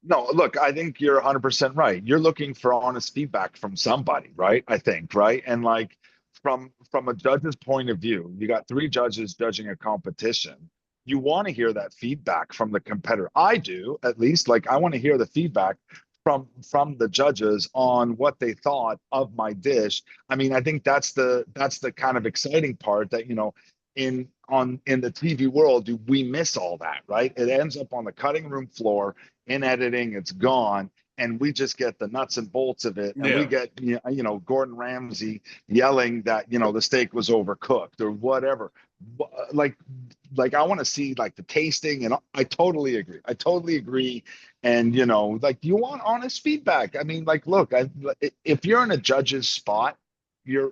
no, look, I think you're 100% right. You're looking for honest feedback from somebody, right? I think, right? And like from a judge's point of view, you got three judges judging a competition. You want to hear that feedback from the competitor. I do, at least. Like I want to hear the feedback from the judges on what they thought of my dish. I mean, I think that's the kind of exciting part that, in the TV world, do we miss all that, right? It ends up on the cutting room floor in editing, it's gone, and we just get the nuts and bolts of it, and we Yeah. get Gordon Ramsay yelling that the steak was overcooked or whatever. Like like I want to see like the tasting, and I totally agree. I totally agree. And like you want honest feedback. I mean, like, look, if you're in a judge's spot, you're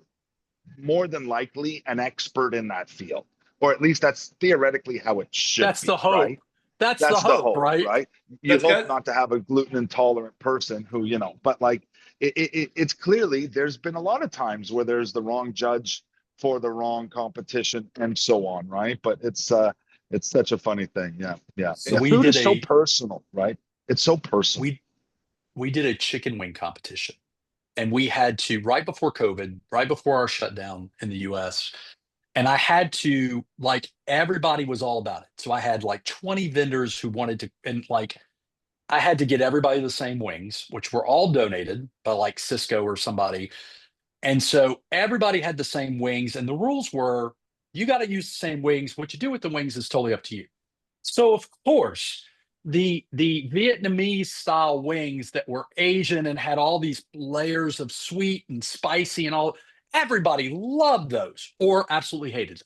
more than likely an expert in that field, or at least that's theoretically how it should that's the be, hope. right? That's the That's the hope, hope, right? right? You That's hope good. not to have a gluten intolerant person who, but like it's clearly there's been a lot of times where there's the wrong judge for the wrong competition and so on, right? But it's such a funny thing. Yeah, yeah, So yeah. we Food did is so a personal, right? It's so personal. we we did a chicken wing competition. And we had to, right before COVID, right before our shutdown in the US, and I had to, like, everybody was all about it. So I had like 20 vendors who wanted to, and like I had to get everybody the same wings, which were all donated by like Cisco or somebody. And so everybody had the same wings, and the rules were you got to use the same wings. What you do with the wings is totally up to you. So of course, the Vietnamese style wings that were Asian and had all these layers of sweet and spicy and all, everybody loved those or absolutely hated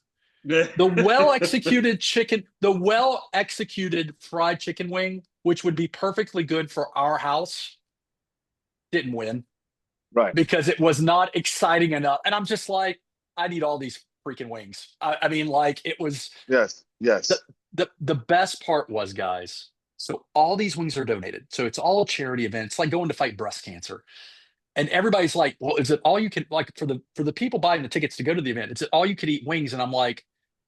them. The well executed chicken, the well executed fried chicken wing, which would be perfectly good for our house, didn't win Right. because it was not exciting enough. And I'm just like, I need all these freaking wings. I mean, like it was Yes. the Yes. the best part was, guys. So all these wings are donated. So it's all charity events, like going to fight breast cancer. And everybody's like, "Well, is it all you can like for the people buying the tickets to go to the event? Is it all you could eat wings?" And I'm like,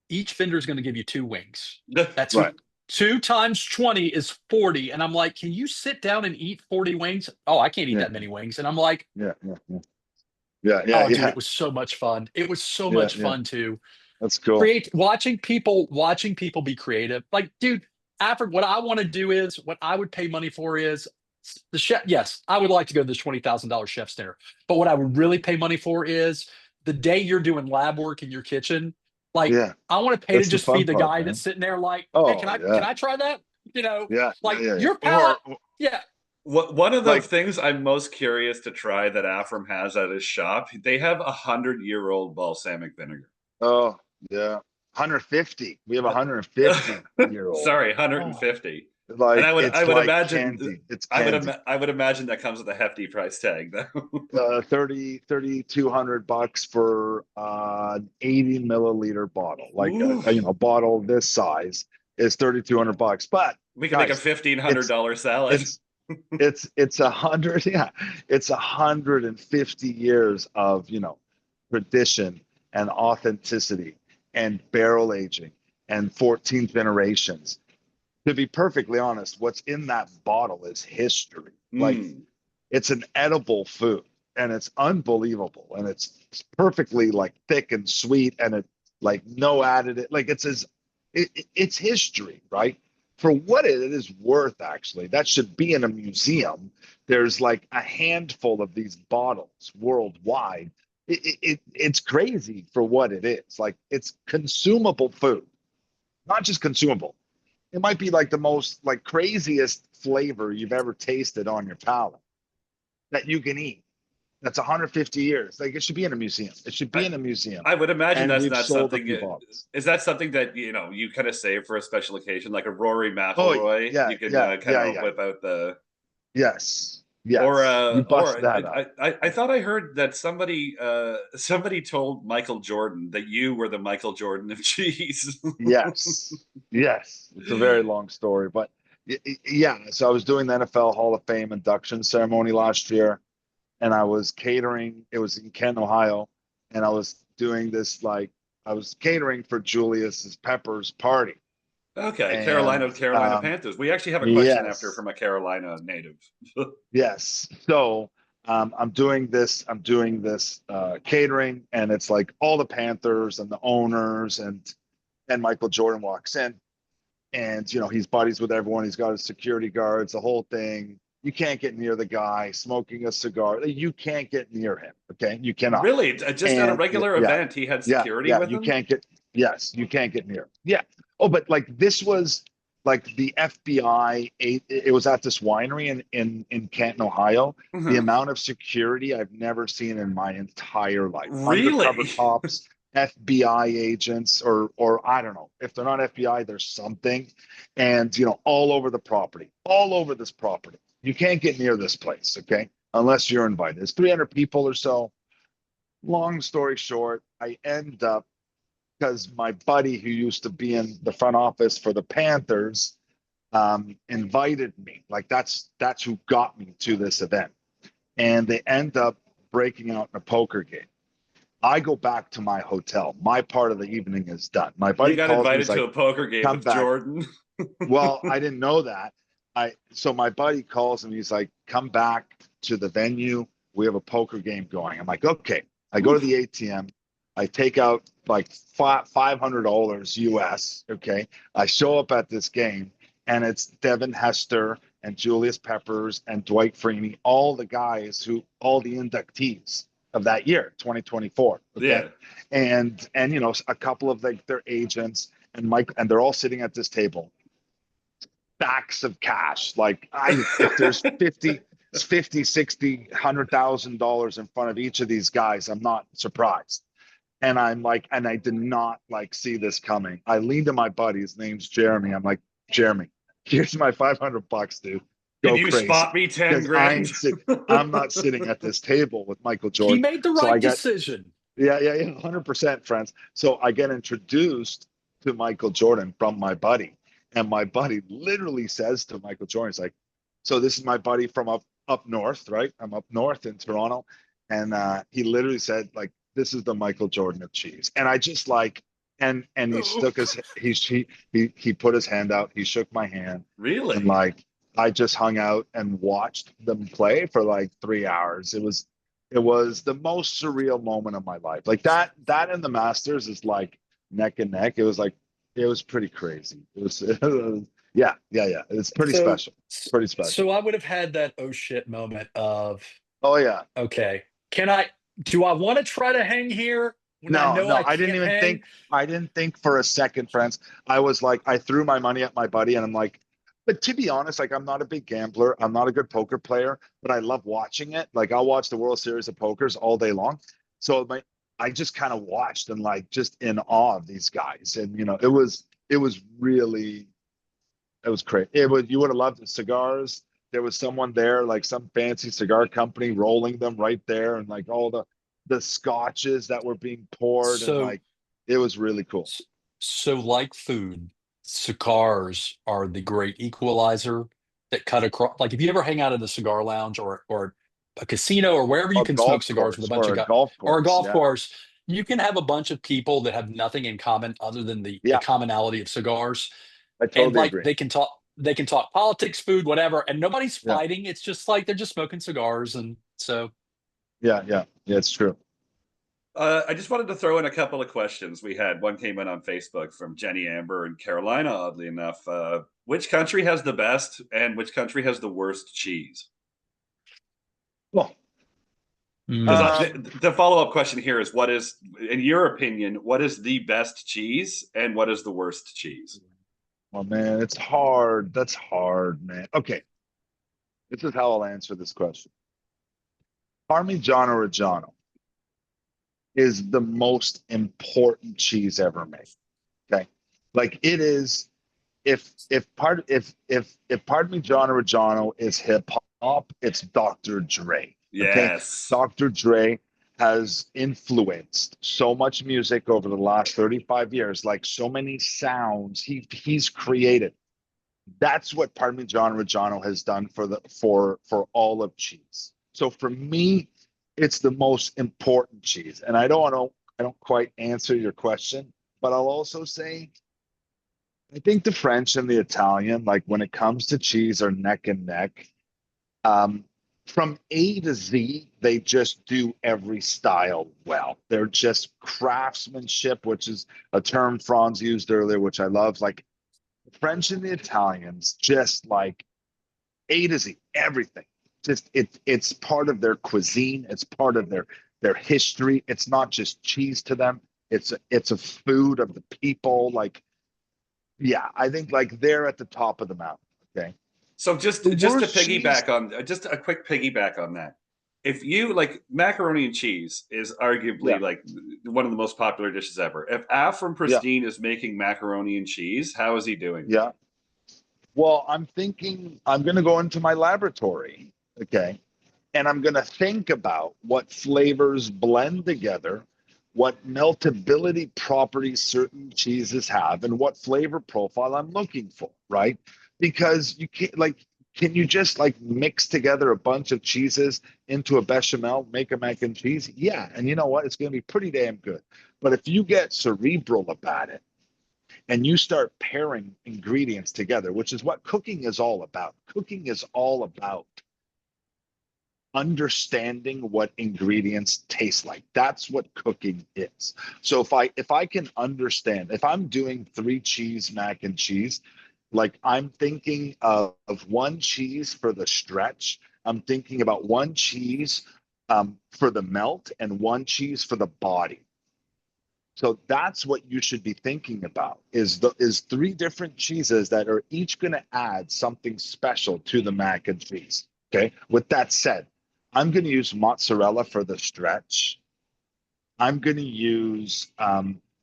each vendor is going to give you two wings. That's Right. two times 20 is 40. And I'm like, can you sit down and eat 40 wings? Oh, I can't eat Yeah. that many wings. And I'm like, Yeah. Yeah. Yeah. Yeah. Yeah. oh, dude, Yeah. it was so much fun. It was so Yeah. much Yeah. fun to That's cool. create, watching people be creative. Like, dude, Alfred, what I want to do is what I would pay money for is the chef. Yes, I would like to go to this $20,000 chef's dinner. But what I would really pay money for is the day you're doing lab work in your kitchen. Like, Yeah. I want to pay to That's the just fun feed the part, guy that's man. sitting there like, hey, Oh can yeah. I try that? Yeah. Yeah. Like Yeah. Yeah. your palate. Or Yeah. One of the like, things I'm most curious to try that Afram has at his shop, they have 100-year-old balsamic vinegar. oh yeah, 150. We have a Uh, 150-year-old. Sorry, Oh, 150. And like I it's would like imagine candy. It's candy. I would imagine that comes with a hefty price tag though. 3,200 bucks for an 80 milliliter bottle. Like Ooh, a bottle this size is 3,200 bucks. But we can make a guys, it's $1,500 salad. it's it's 100, yeah, it's 150 years of tradition and authenticity and barrel aging and 14 generations. To be perfectly honest, what's in that bottle is history. Like Mm. it's an edible food, and it's unbelievable, and it's perfectly like thick and sweet, and it like no additive, like it's history, right? For what it is worth, actually, that should be in a museum. There's like a handful of these bottles worldwide. It's crazy for what it is. Like it's consumable food, not just consumable. It might be like the most like craziest flavor you've ever tasted on your palate that you can eat. That's 150 years. Like it should be in a museum. It should be I, in a museum. I would imagine And that's we've not sold a something. few bottles. Is that something that you kind of save for a special occasion, like a Rory Oh McIlroy? yeah, You can yeah, kind yeah, of yeah. whip out the. Yes. Yes, you bust that up. I thought I heard that somebody told Michael Jordan that you were the Michael Jordan of cheese. Yes, yes. It's a very long story, but yeah. So I was doing the NFL Hall of Fame induction ceremony last year, and I was catering. It was in Kent, Ohio, and I was doing this like I was catering for Julius's Peppers party. Okay, And Carolina Panthers. We actually have a question after yes, from a Carolina native. yes. So I'm doing this. I'm doing this catering, and it's like all the Panthers and the owners, and Michael Jordan walks in, and he's buddies with everyone. He's got his security guards, the whole thing. You can't get near the guy smoking a cigar. You can't get near him. Okay, you cannot. Really? Just at a And regular yeah, event, he had yeah, security yeah. with You him? can't get. Yes, you can't get near. Yeah. Oh, but like this was like the FBI. It was at this winery in Canton, Ohio. The Mhm. amount of security I've never seen in my entire life. Undercover Really? cops, FBI agents, or I don't know. If they're not FBI, there's something. And all over the property, all over this property. You can't get near this place, okay? Unless you're invited. There's 300 people or so. Long story short, I end up because my buddy who used to be in the front office for the Panthers invited me. Like that's who got me to this event. And they end up breaking out in a poker game. I go back to my hotel. My part of the evening is done. My You buddy got calls me. He's invited to like, a poker game "Come with back." Jordan? Well, I didn't know that. So my buddy calls and he's like, "Come back to the venue. We have a poker game going." I'm like, "Okay." I go to the ATM. I take out like $500 US. Okay. I show up at this game, and it's Devin Hester and Julius Peppers and Dwight Freeney, all the guys all the inductees of that year, 2024. Okay. Yeah. And a couple of their agents and Mike, and they're all sitting at this table, stacks of cash. Like if there's 100,000 dollars in front of each of these guys, I'm not surprised. And I'm like, and I did not like see this coming. I leaned to my buddy, his name's Jeremy. I'm like, "Jeremy, here's my $500, dude. Can Go you crazy." spot me 10 Because grand? I'm not sitting at this table with Michael He Jordan. made the So I right got, decision. yeah, 100%, friends. So I get introduced to Michael Jordan from my buddy. And my buddy literally says to Michael Jordan, he's like, "So this is my buddy from up north, right? I'm up north in Toronto." And he literally said, like, "This is the Michael Jordan of cheese." And I just like, and he stuck his he put his hand out, he shook my hand, and Really? like I just hung out and watched them play for like 3 hours. It was the most surreal moment of my life. Like that and the Masters is like neck and neck. It was pretty crazy. Yeah. It's pretty So, special. Pretty special. so I would have had that oh shit moment of, Oh yeah. okay, do I want to try to hang here when I No, know no, I can't hang? I didn't think for a second, friends. I was like, I threw my money at my buddy and I'm like, but to be honest, like I'm not a big gambler. I'm not a good poker player, but I love watching it. Like I'll watch the World Series of Pokers all day long. So I just kind of watched and like just in awe of these guys. And it was really, it was great. You would have loved the cigars. There was someone there, like some fancy cigar company rolling them right there, and like all the scotches that were being poured, and So, like it was really cool. s- so like food, cigars are the great equalizer that cut across. Like if you ever hang out at a cigar lounge or a casino or wherever you A can smoke golf cigars with a course bunch or of a guys golf or a course. golf Yeah. course, you can have a bunch of people that have nothing in common other than the Yeah. commonality of cigars. I And totally like agree. they can talk politics, food, whatever, and nobody's Yeah. fighting. It's just like they're just smoking cigars. And so Yeah. It's true. I just wanted to throw in a couple of questions we had. One came in on Facebook from Jenny Amber in Carolina, oddly enough. Which country has the best and which country has the worst cheese? Well, Because um, the follow up question here is what is, in your opinion, what is the best cheese and what is the worst cheese? oh man, it's hard. That's hard, man. Okay, this is how I'll answer this question. Parmigiano Reggiano is the most important cheese ever made. Okay. Like it is, if Parmigiano Reggiano is hip top, it's Dr. Dre. Okay. Yes. Dr. Dre has influenced so much music over the last 35 years, like so many sounds he's created. That's what Parmigiano Reggiano has done for all of cheese. So for me, it's the most important cheese. And I don't quite answer your question, but I'll also say I think the French and the Italian, like when it comes to cheese, are neck and neck. Um, from A to Z, they just do every style well. They're just craftsmanship, which is a term Franz used earlier, which I love. Like the French and the Italians, just like A to Z, everything. Just it's part of their cuisine. It's part of their history. It's not just cheese to them. It's a food of the people. Like, yeah, I think like they're at the top of the mountain. Okay. So just The just to worst cheese. piggyback on just a quick piggyback on that. If you like macaroni and cheese is arguably Yeah. like one of the most popular dishes ever. If Af from Yeah. Pristine is making macaroni and cheese, how is he doing? Yeah. Well, I'm thinking I'm going to go into my laboratory, okay, and I'm going to think about what flavors blend together, what meltability properties certain cheeses have, and what flavor profile I'm looking for, right? Because you can't like, can you just like mix together a bunch of cheeses into a bechamel, make a mac and cheese? Yeah, and you know what? It's going to be pretty damn good. But if you get cerebral about it, and you start pairing ingredients together, which is what cooking is all about. Cooking is all about understanding what ingredients taste like. That's what cooking is. So if I can understand, if I'm doing 3 cheese mac and cheese, like I'm thinking of 1 cheese for the stretch. I'm thinking about 1 cheese for the melt and 1 cheese for the body. So that's what you should be thinking about is 3 different cheeses that are each going to add something special to the mac and cheese. Okay. With that said, I'm going to use mozzarella for the stretch. I'm going to use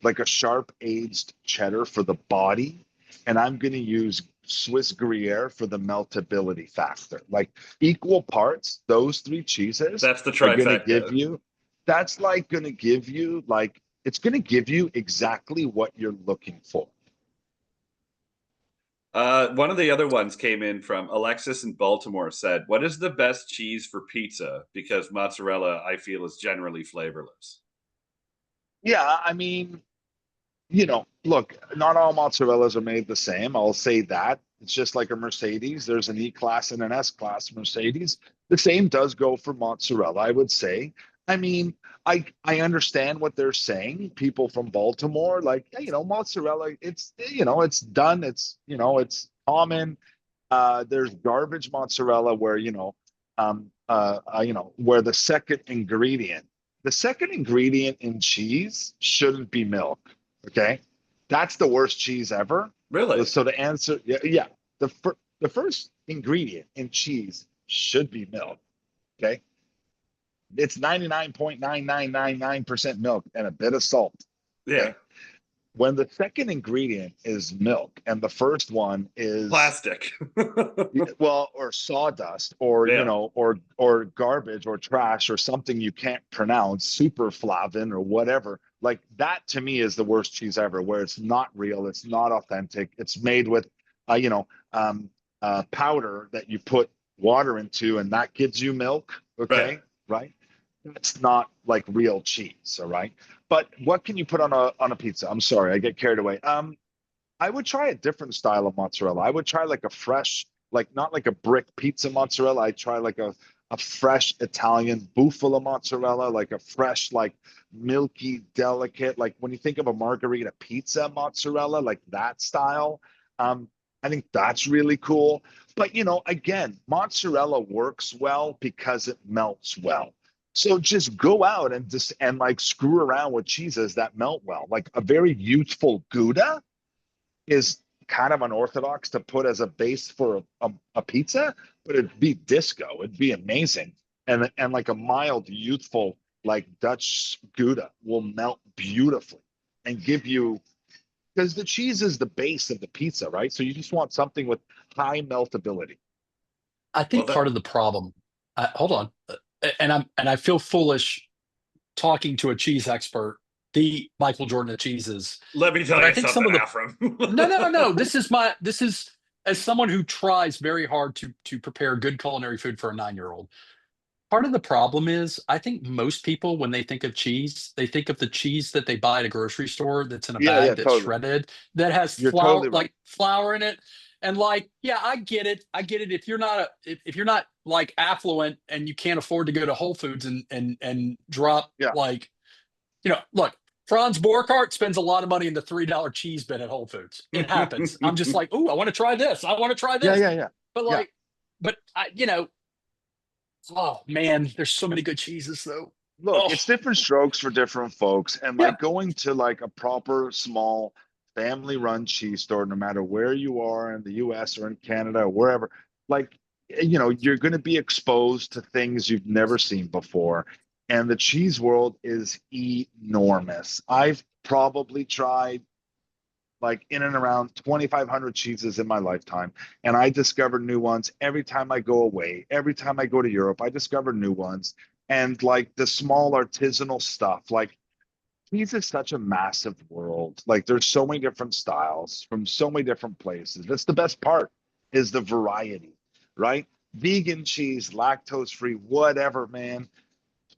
like a sharp aged cheddar for the body, and I'm going to use Swiss Gruyere for the meltability factor. Like equal parts, those 3 cheeses That's the are going to give trifecta. you. That's like going to give you like it's going to give you exactly what you're looking for. One of the other ones came in from Alexis in Baltimore said, "What is the best cheese for pizza? Because mozzarella, I feel, is generally flavorless." Yeah, I mean, look, not all mozzarella's are made the same. I'll say that. It's just like a Mercedes. There's an E-Class and an S-Class Mercedes. The same does go for mozzarella, I would say. I mean, I understand what they're saying. People from Baltimore, like, yeah, mozzarella, it's done. It's common. There's garbage mozzarella where, where the second ingredient in cheese shouldn't be milk. Okay. That's the worst cheese ever. Really? So the answer, yeah, yeah. The first ingredient in cheese should be milk. Okay. It's 99.9999% milk and a bit of salt. Yeah. Okay. When the second ingredient is milk and the first one is Plastic. well, or sawdust, or Yeah. or garbage, or trash, or something you can't pronounce, super flavin, or whatever. Like that to me is the worst cheese ever, where it's not real, it's not authentic, it's made with, powder that you put water into, and that gives you milk. Right. Okay, right? It's not like real cheese, all right? But what can you put on a pizza? I'm sorry, I get carried away. I would try a different style of mozzarella. I would try like a fresh, like not like a brick pizza mozzarella. I try like a fresh Italian bufala mozzarella, like a fresh, like milky, delicate, like when you think of a margarita pizza mozzarella, like that style. I think that's really cool. But again, mozzarella works well because it melts well. So just go out and like screw around with cheeses that melt well. Like a very youthful Gouda is kind of unorthodox to put as a base for a pizza, but it'd be disco. It'd be amazing. And like a mild, youthful, like Dutch Gouda will melt beautifully and give you, because the cheese is the base of the pizza, right? So you just want something with high meltability. I Well, think part of the problem, hold on, and I feel foolish talking to a cheese expert, the Michael Jordan of cheeses, let me tell but I you think some something, of the Afram. no. This is as someone who tries very hard to prepare good culinary food for a 9-year-old. Part of the problem is, I think most people, when they think of cheese, they think of the cheese that they buy at a grocery store that's in a Yeah, yeah, bag that's totally. shredded, that has You're flour, totally right. like flour in it. And like, yeah, I get it. I get it. If you're not if you're not like affluent and you can't afford to go to Whole Foods and drop Yeah. like, look, Franz Borkhardt spends a lot of money in the $3 cheese bin at Whole Foods. It happens. I'm just like, oh, I want to try this. I want to try Yeah, this. yeah, yeah. But Yeah. like, but I, oh man, there's so many good cheeses though. Look, Oh, it's different strokes for different folks. And yeah. like going to like a proper small family run cheese store, no matter where you are in the US or in Canada or wherever, like, you're going to be exposed to things you've never seen before. And the cheese world is enormous. I've probably tried like in and around 2,500 cheeses in my lifetime. And I discover new ones every time I go away. Every time I go to Europe, I discover new ones. And like the small artisanal stuff, like cheese is such a massive world. Like there's so many different styles from so many different places. That's the best part is the variety, right? Vegan cheese, lactose free, whatever, man.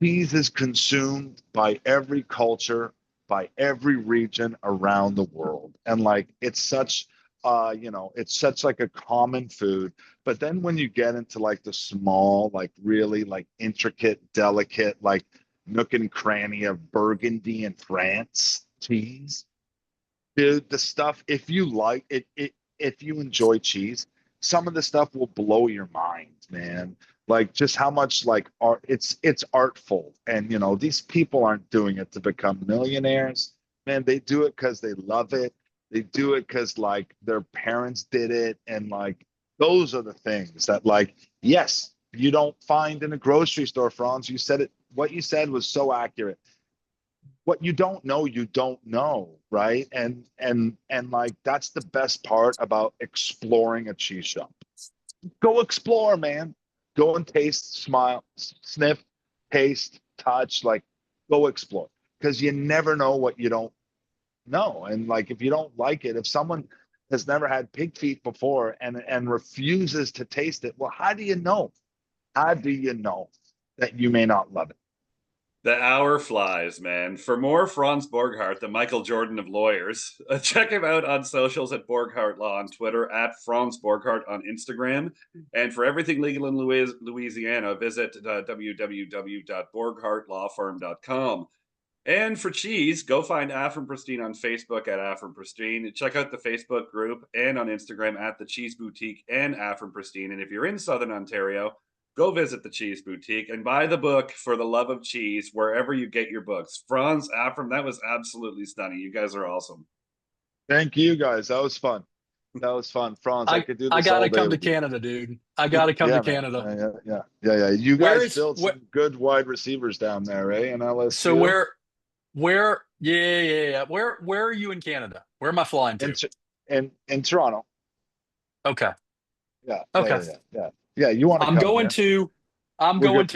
Cheese is consumed by every culture, by every region around the world. And like it's such like a common food. But then when you get into like the small, like really like intricate, delicate, like nook and cranny of Burgundy and France cheese, dude, the stuff, if you like it, if you enjoy cheese, some of the stuff will blow your mind, man. Like just how much like art, it's artful. And these people aren't doing it to become millionaires. Man, they do it because they love it. They do it because like their parents did it. And like those are the things that like, yes, you don't find in a grocery store, Franz. You said it, what you said was so accurate. What you don't know, right? And like that's the best part about exploring a cheese shop. Go explore, man. Go and taste, smile, sniff, taste, touch, like go explore. Because you never know what you don't know. And like if you don't like it, if someone has never had pig feet before and refuses to taste it, well, how do you know? How do you know that you may not love it? The hour flies, man. For more Franz Borghardt, the Michael Jordan of lawyers, check him out on socials at Borghardt Law on Twitter, at Franz Borghardt on Instagram. And for everything legal in Louisiana, visit www.borghardtlawfirm.com. And for cheese, go find Afram Pristine on Facebook at Afram Pristine. Check out the Facebook group and on Instagram at the Cheese Boutique and Afram Pristine. And if you're in Southern Ontario, go visit the Cheese Boutique and buy the book For the Love of Cheese wherever you get your books. Franz, Afram, that was absolutely stunning. You guys are awesome. Thank you guys. That was fun. That was fun. Franz, I could do I this all gotta day come to with you. Canada, dude. I gotta come to Yeah, man. Canada. Yeah. You Where guys is built where? some good wide receivers down there, eh? In So LSU. where? Yeah. Where are you in Canada? Where am I flying In to? in Toronto. Okay. Yeah, yeah, Okay. yeah, yeah, yeah. Yeah, you want to I'm come going here. to. I'm We're going good to